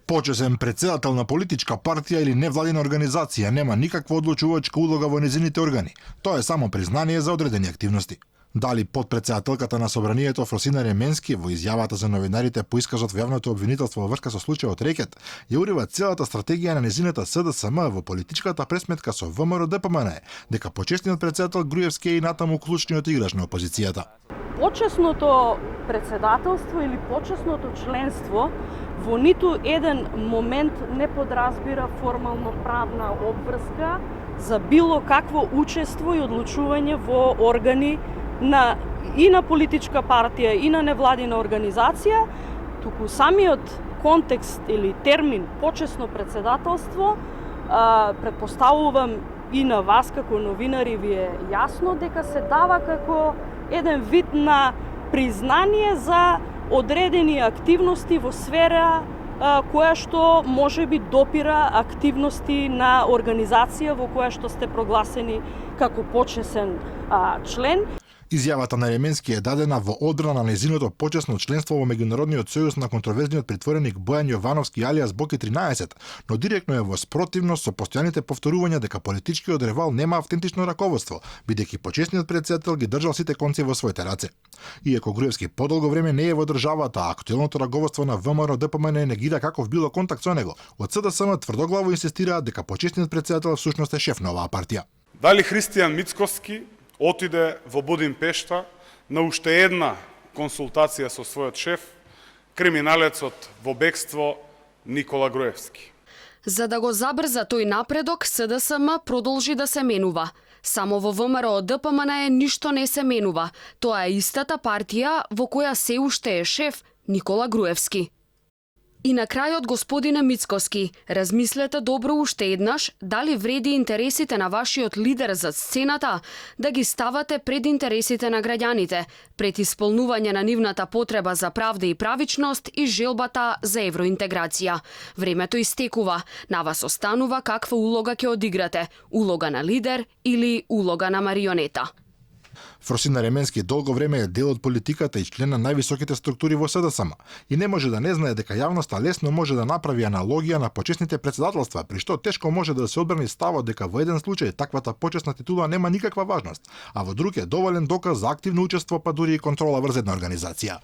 Почесен председател на политичка партија или невладина организација нема никаква одлучувачка улога во незините органи. Тоа е само признание за одредени активности. Дали подпредседателката на собранието Фросина Ременски во изјавата за новинарите по искажот во јавното обвинителство во врска со случајот Рекет, ја урива целата стратегија на незината СДСМ во политичката пресметка со ВМРО ДПМН, дека почесниот председател Груевски е и натаму клучниот играч на опозицијата. Почесното председателство или почесното членство во ниту еден момент не подразбира формално правна обврска за било какво учество и одлучување во органи и на политичка партија и на невладина организација, туку самиот контекст или термин почесно председателство претпоставувам и на вас како новинари ви е јасно дека се дава како еден вид на признание за одредени активности во сфера која што можеби допира активности на организација во која што сте прогласени како почесен член. Изјавата на Ременски е дадена во одбрана на незиното почесно членство во Меѓународниот сојуз на контроверзниот притвореник Бојан Јовановски алијас Боки 13, но директно е во спротивност со постојаните повторувања дека политичкиот ревал нема автентично раководство, бидејќи почесниот председател ги држал сите конци во своите раце. Иако Груевски подолго време не е во државата, а актуелното раководство на ВМРО ДПМН негира каков било контакт со него, од СДСМ тврдоглаво инсистираат дека почесниот председател всушност е шеф на оваа партија. Дали Христијан Мицкоски отиде во Будимпешта на уште една консултација со својот шеф, криминалецот во бегство Никола Груевски. За да го забрза тој напредок, СДСМ продолжи да се менува. Само во ВМРО ДПМН ништо не се менува. Тоа е истата партија во која се уште е шеф Никола Груевски. И на крајот, господине Мицкоски, размислете добро уште еднаш дали вреди интересите на вашиот лидер за сцената да ги ставате пред интересите на граѓаните, пред исполнување на нивната потреба за правда и правичност и желбата за евроинтеграција. Времето истекува, на вас останува каква улога ќе одиграте, улога на лидер или улога на марионета. Фросина Ременски долго време е дел од политиката и член на највисоките структури во СДСМ и не може да не знае дека јавноста лесно може да направи аналогија на почесните председателства, при што тешко може да се одбрани ставот дека во еден случај таквата почесна титула нема никаква важност, а во друг е доволен доказ за активно учество па дури и контрола врз една организација.